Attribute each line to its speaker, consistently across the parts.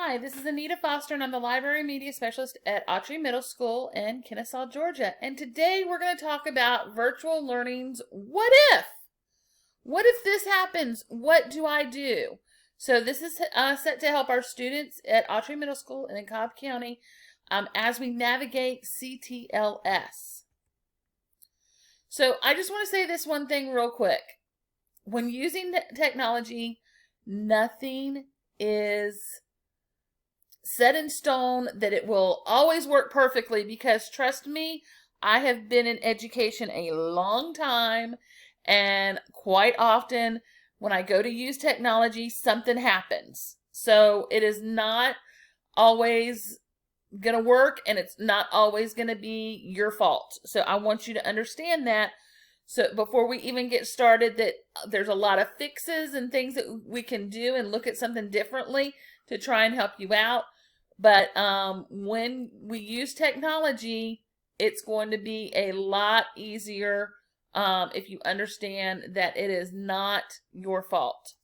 Speaker 1: Hi, this is Anita Foster, and I'm the Library Media Specialist at Autry Middle School in Kennesaw, Georgia. And today we're going to talk about virtual learning's what if? What if this happens? What do I do? So this is set to help our students at Autry Middle School in Cobb County as we navigate CTLS. So I just want to say this one thing real quick. When using technology, nothing is set in stone that it will always work perfectly, because trust me, I have been in education a long time, and quite often when I go to use technology, something happens. So it is not always going to work, and it's not always going to be your fault. So I want you to understand that. So before we even get started, that there's a lot of fixes and things that we can do and look at something differently to try and help you out. But when we use technology, it's going to be a lot easier if you understand that it is not your fault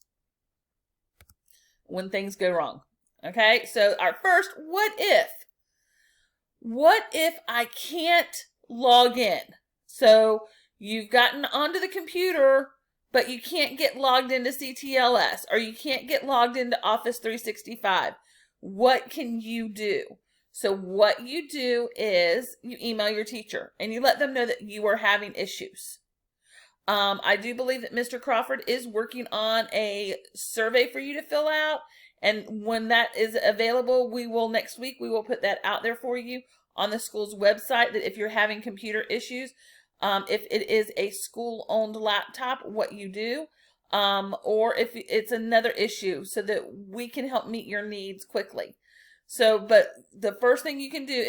Speaker 1: when things go wrong. Okay, so our first, what if? What if I can't log in? So you've gotten onto the computer, but you can't get logged into CTLS, or you can't get logged into Office 365. What can you do? So what you do is you email your teacher and you let them know that you are having issues. I do believe that Mr. Crawford is working on a survey for you to fill out. And when that is available, next week, we will put that out there for you on the school's website, that if you're having computer issues, if it is a school-owned laptop, what you do. Or if it's another issue, so that we can help meet your needs quickly. So, but the first thing you can do,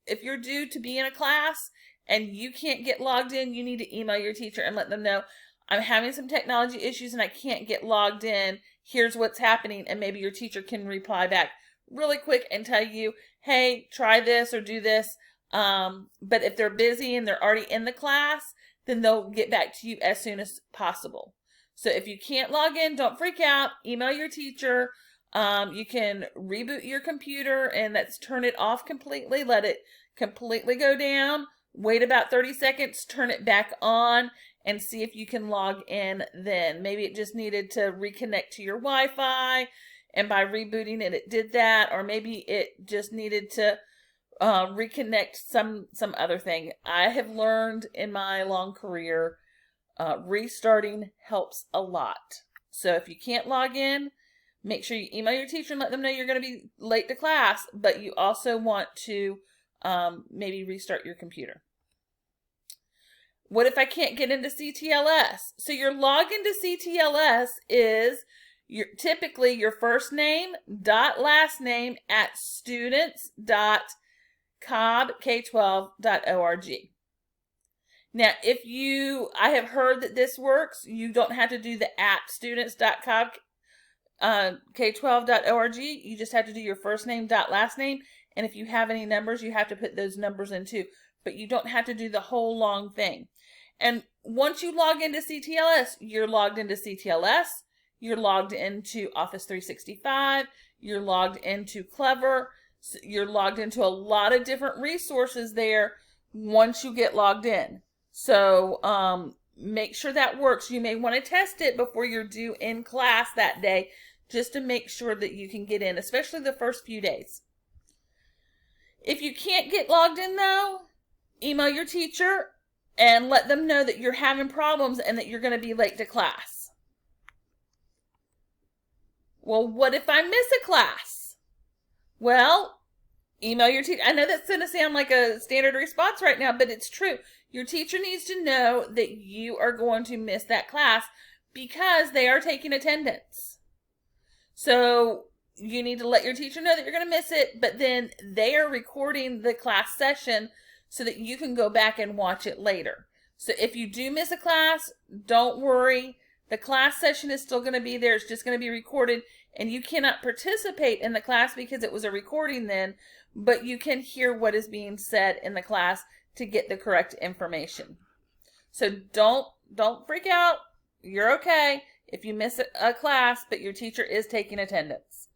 Speaker 1: if you're due to be in a class and you can't get logged in, you need to email your teacher and let them know, I'm having some technology issues and I can't get logged in. Here's what's happening. And maybe your teacher can reply back really quick and tell you, hey, try this or do this. But if they're busy and they're already in the class, then they'll get back to you as soon as possible. So if you can't log in, don't freak out. Email your teacher. You can reboot your computer, and that's turn it off completely. Let it completely go down. Wait about 30 seconds. Turn it back on and see if you can log in then. Maybe it just needed to reconnect to your Wi-Fi, and by rebooting it, it did that. Or maybe it just needed to reconnect some other thing. I have learned in my long career, restarting helps a lot. So if you can't log in, make sure you email your teacher and let them know you're going to be late to class, but you also want to maybe restart your computer. What if I can't get into CTLS? So your login to CTLS is typically your first name dot last name at students.cobbk12.org. Now, I have heard that this works. You don't have to do the at students.cobbk12.org. You just have to do your first name dot last name. And if you have any numbers, you have to put those numbers in too. But you don't have to do the whole long thing. And once you log into CTLS, you're logged into CTLS. You're logged into Office 365. You're logged into Clever. You're logged into a lot of different resources there once you get logged in. So make sure that works. You may want to test it before you're due in class that day, just to make sure that you can get in, especially the first few days. If you can't get logged in though, email your teacher and let them know that you're having problems and that you're going to be late to class. Well, what if I miss a class? Well, email your teacher. I know that's going to sound like a standard response right now, but it's true. Your teacher needs to know that you are going to miss that class because they are taking attendance. So you need to let your teacher know that you're going to miss it, but then they are recording the class session so that you can go back and watch it later. So if you do miss a class, don't worry. The class session is still going to be there. It's just going to be recorded, and you cannot participate in the class because it was a recording then, but you can hear what is being said in the class to get the correct information. So don't freak out. You're okay if you miss a class, but your teacher is taking attendance.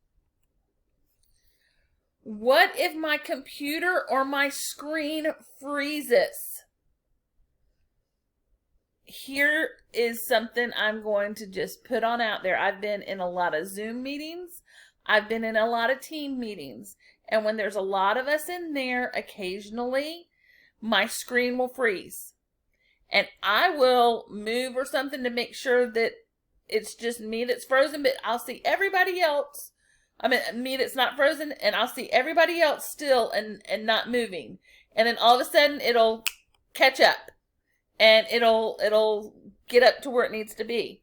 Speaker 1: What if my computer or my screen freezes? Here is something I'm going to just put on out there. I've been in a lot of Zoom meetings. I've been in a lot of team meetings. And when there's a lot of us in there, occasionally my screen will freeze. And I will move or something to make sure that it's just me that's frozen, but I'll see everybody else. I mean, me that's not frozen, and I'll see everybody else still and not moving. And then all of a sudden it'll catch up and it'll get up to where it needs to be.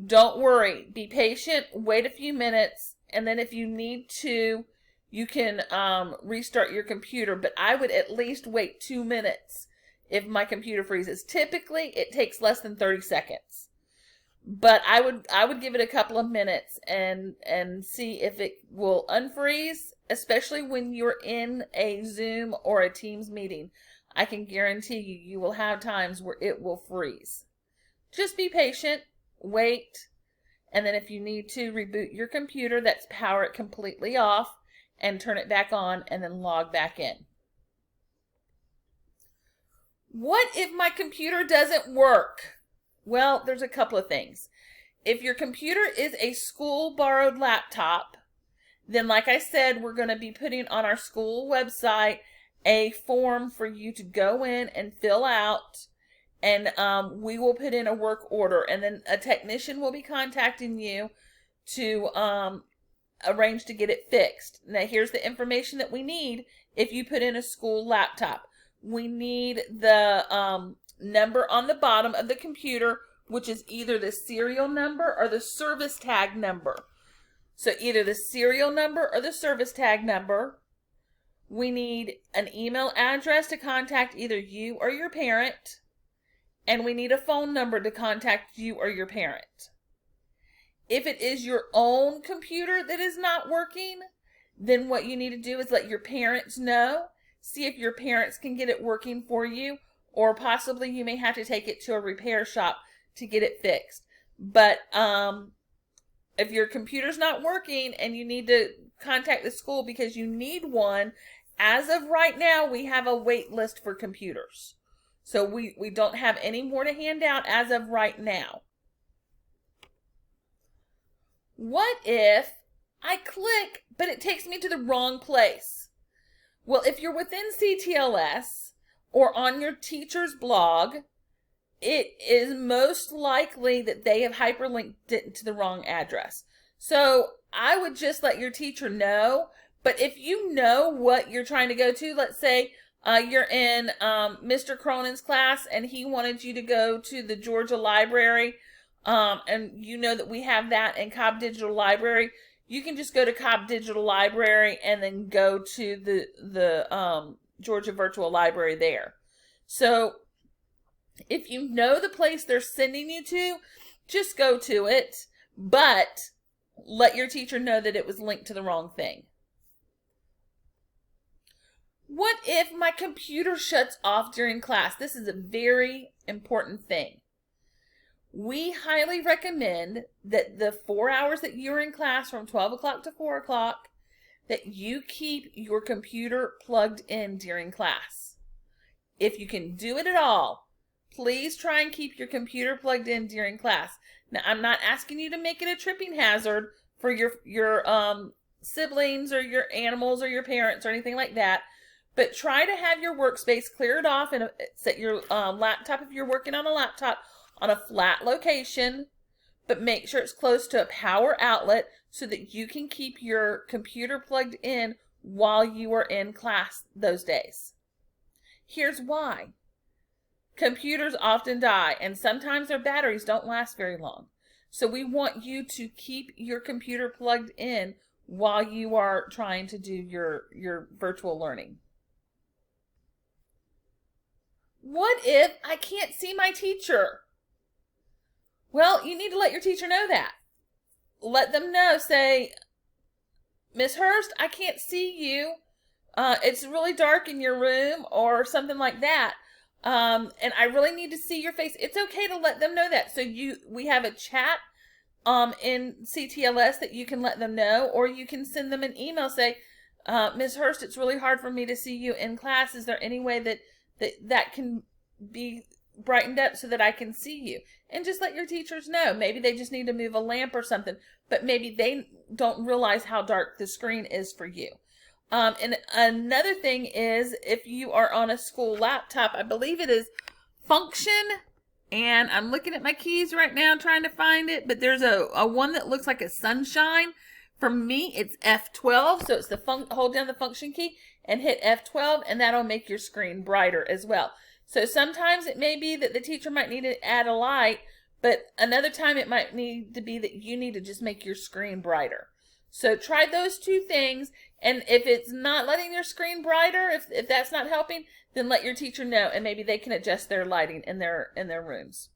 Speaker 1: Don't worry. Be patient. Wait a few minutes. And then if you need to, you can restart your computer. But I would at least wait 2 minutes if my computer freezes. Typically, it takes less than 30 seconds. But I would give it a couple of minutes and see if it will unfreeze, especially when you're in a Zoom or a Teams meeting. I can guarantee you will have times where it will freeze. Just be patient, wait, and then if you need to reboot your computer, that's power it completely off and turn it back on and then log back in. What if my computer doesn't work? Well, there's a couple of things. If your computer is a school borrowed laptop, then like I said, we're going to be putting on our school website a form for you to go in and fill out, and we will put in a work order, and then a technician will be contacting you to arrange to get it fixed. Now here's the information that we need if you put in a school laptop. We need the number on the bottom of the computer, which is either the serial number or the service tag number. So either the serial number or the service tag number. We need an email address to contact either you or your parent. And we need a phone number to contact you or your parent. If it is your own computer that is not working, then what you need to do is let your parents know. See if your parents can get it working for you, or possibly you may have to take it to a repair shop to get it fixed. But if your computer's not working and you need to contact the school because you need one, as of right now, we have a wait list for computers. So we don't have any more to hand out as of right now. What if I click, but it takes me to the wrong place? Well, if you're within CTLS or on your teacher's blog, it is most likely that they have hyperlinked it to the wrong address. So I would just let your teacher know. But if you know what you're trying to go to, let's say you're in Mr. Cronin's class and he wanted you to go to the Georgia Library, and you know that we have that in Cobb Digital Library, you can just go to Cobb Digital Library and then go to the Georgia Virtual Library there. So if you know the place they're sending you to, just go to it, but let your teacher know that it was linked to the wrong thing. What if my computer shuts off during class? This is a very important thing. We highly recommend that the 4 hours that you're in class from 12 o'clock to 4 o'clock, that you keep your computer plugged in during class. If you can do it at all, please try and keep your computer plugged in during class. Now, I'm not asking you to make it a tripping hazard for your siblings or your animals or your parents or anything like that. But try to have your workspace cleared off and set your laptop, if you're working on a laptop, on a flat location. But make sure it's close to a power outlet so that you can keep your computer plugged in while you are in class those days. Here's why. Computers often die, and sometimes their batteries don't last very long. So we want you to keep your computer plugged in while you are trying to do your virtual learning. What if I can't see my teacher? Well, you need to let your teacher know that. Let them know, say, Miss Hurst, I can't see you. It's really dark in your room or something like that. And I really need to see your face. It's okay to let them know that. So we have a chat in CTLS that you can let them know, or you can send them an email, say, Ms. Hurst, it's really hard for me to see you in class. Is there any way that can be brightened up so that I can see you? And just let your teachers know. Maybe they just need to move a lamp or something, but maybe they don't realize how dark the screen is for you. And another thing is, if you are on a school laptop, I believe it is Function, and I'm looking at my keys right now trying to find it, but there's a one that looks like a sunshine. For me, it's F12, so it's hold down the Function key and hit F12, and that'll make your screen brighter as well. So sometimes it may be that the teacher might need to add a light, but another time it might need to be that you need to just make your screen brighter. So try those two things, and if it's not letting your screen brighter, if that's not helping, then let your teacher know, and maybe they can adjust their lighting in their rooms.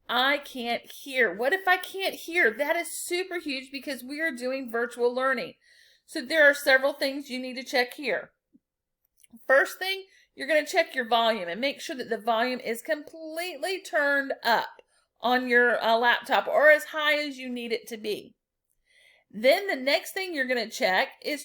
Speaker 1: I can't hear. What if I can't hear? That is super huge because we are doing virtual learning. So there are several things you need to check here. First thing, you're going to check your volume and make sure that the volume is completely turned up on your laptop, or as high as you need it to be. Then the next thing you're going to check and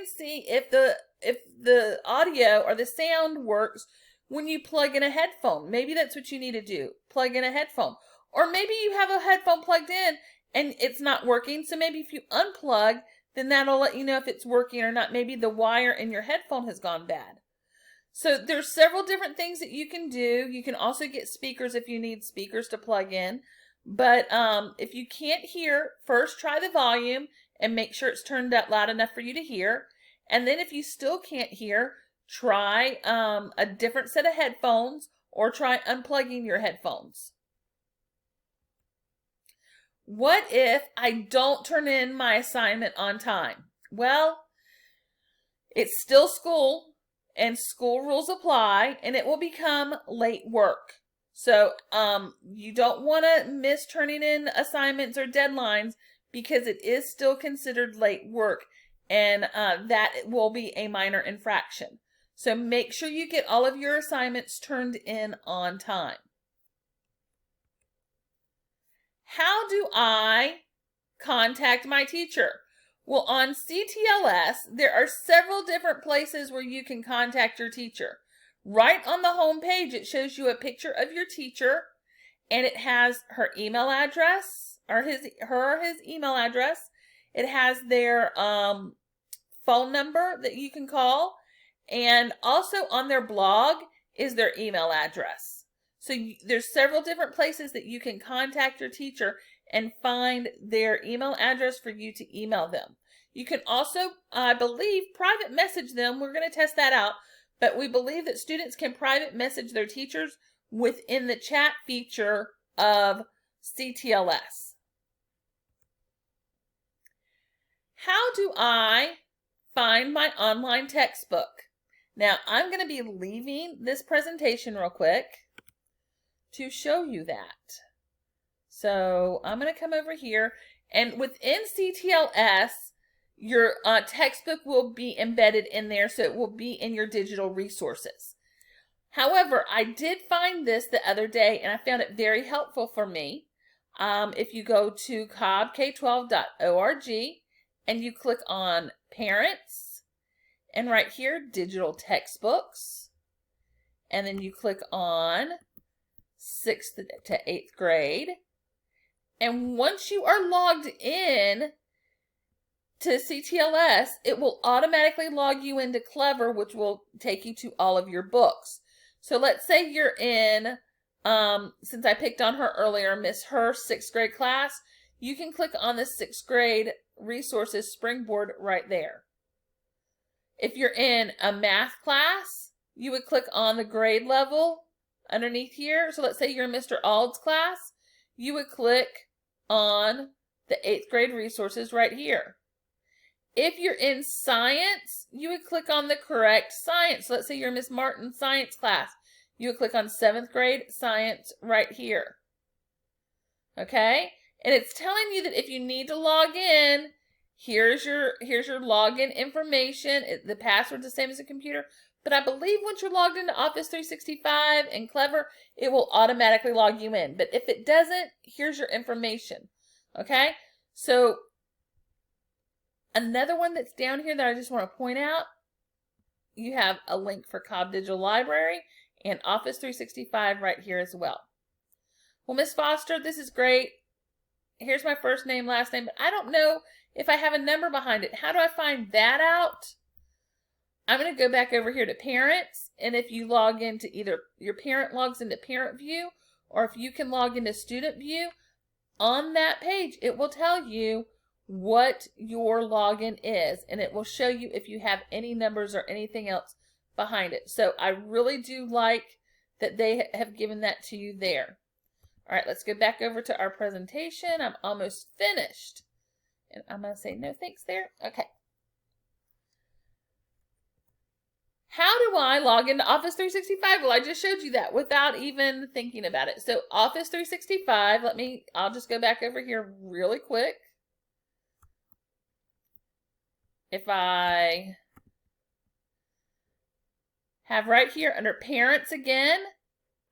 Speaker 1: see if the audio or the sound works when you plug in a headphone. Maybe that's what you need to do. Plug in a headphone. Or maybe you have a headphone plugged in and it's not working. So maybe if you unplug, then that'll let you know if it's working or not. Maybe the wire in your headphone has gone bad. So there's several different things that you can do. You can also get speakers if you need speakers to plug in. But if you can't hear, first try the volume and make sure it's turned up loud enough for you to hear. And then if you still can't hear, try a different set of headphones or try unplugging your headphones. What if I don't turn in my assignment on time? Well, it's still school and school rules apply, and it will become late work. So you don't want to miss turning in assignments or deadlines because it is still considered late work, and that will be a minor infraction. So make sure you get all of your assignments turned in on time. How do I contact my teacher? Well, on CTLS, there are several different places where you can contact your teacher. Right on the home page, it shows you a picture of your teacher, and it has her email address, or his email address. It has their phone number that you can call, and also on their blog is their email address. So there's several different places that you can contact your teacher and find their email address for you to email them. You can also, I believe, private message them. We're going to test that out, but we believe that students can private message their teachers within the chat feature of CTLS. How do I find my online textbook? Now, I'm going to be leaving this presentation real quick to show you that. So I'm going to come over here, and within CTLS, your textbook will be embedded in there, so it will be in your digital resources. However, I did find this the other day, and I found it very helpful for me. If you go to cobbk12.org and you click on Parents, and right here, Digital Textbooks, and then you click on 6th to 8th grade. And once you are logged in to CTLS, it will automatically log you into Clever, which will take you to all of your books. So let's say you're in, since I picked on her earlier, Miss Hurst 6th grade class, you can click on the 6th grade resources springboard right there. If you're in a math class, you would click on the grade level underneath here. So let's say you're in Mr. Ald's class, you would click on the 8th grade resources right here. If you're in science, you would click on the correct science. So let's say you're in Miss Martin's science class. You would click on 7th grade science right here. Okay? And it's telling you that if you need to log in, here's your login information. The password's the same as a computer. But I believe once you're logged into Office 365 and Clever, it will automatically log you in. But if it doesn't, here's your information. Okay? So Another one that's down here that I just want to point out, you have a link for Cobb Digital Library and Office 365 right here as well. Well, Miss Foster, this is great. Here's my first name, last name, but I don't know if I have a number behind it. How do I find that out? I'm going to go back over here to Parents, and if you log into either your parent logs into Parent View, or if you can log into Student View, on that page, it will tell you what your login is, and it will show you if you have any numbers or anything else behind it. So I really do like that they have given that to you there. All right, let's go back over to our presentation. I'm almost finished. And I'm going to say no thanks there. Okay. How do I log into Office 365? Well, I just showed you that without even thinking about it. So Office 365, I'll just go back over here really quick. If I have right here under Parents again,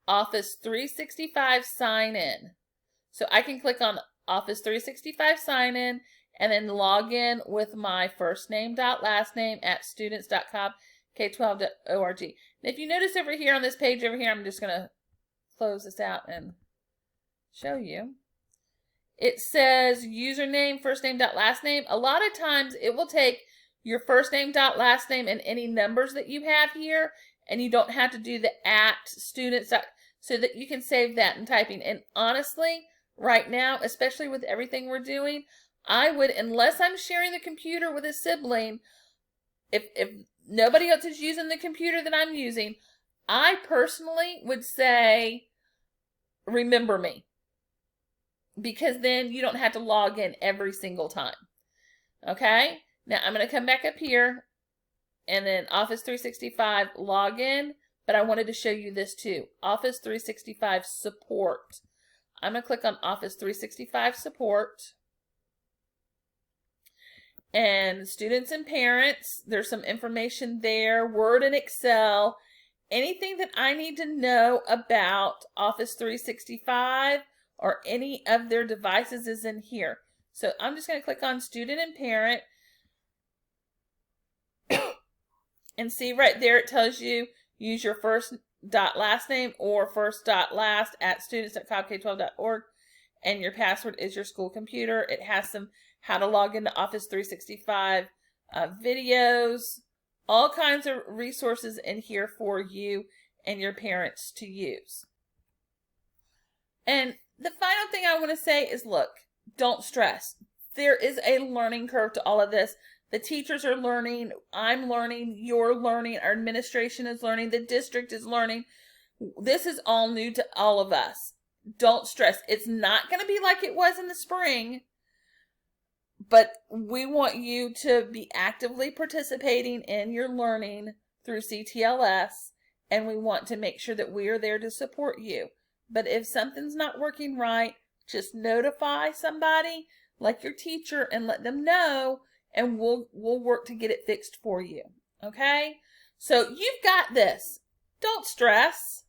Speaker 1: Office 365 Sign In. So I can click on Office 365 Sign In and then log in with my first name dot last name at students.cobbk12.org. And if you notice over here on this page over here, I'm just going to close this out and show you. It says username, first name dot last name. A lot of times it will take your first name dot last name and any numbers that you have here, and you don't have to do the at students so that you can save that in typing. And honestly, right now, especially with everything we're doing, I would, unless I'm sharing the computer with a sibling, if nobody else is using the computer that I'm using, I personally would say, remember me. Because then you don't have to log in every single time. Okay? Now I'm going to come back up here and then Office 365 login, but I wanted to show you this too. Office 365 support. I'm going to click on Office 365 support. And students and parents, there's some information there, Word and Excel, anything that I need to know about Office 365 or any of their devices is in here. So I'm just going to click on student and parent and see right there it tells you use your first dot last name or first dot last at students.cobbk12.org, and your password is your school computer. It has some how to log into Office 365 videos, all kinds of resources in here for you and your parents to use. And the final thing I want to say is, look, don't stress. There is a learning curve to all of this. The teachers are learning, I'm learning, you're learning, our administration is learning, the district is learning. This is all new to all of us. Don't stress. It's not going to be like it was in the spring, but we want you to be actively participating in your learning through CTLS, and we want to make sure that we are there to support you. But if something's not working right, just notify somebody like your teacher and let them know, and we'll work to get it fixed for you. Okay? So you've got this. Don't stress.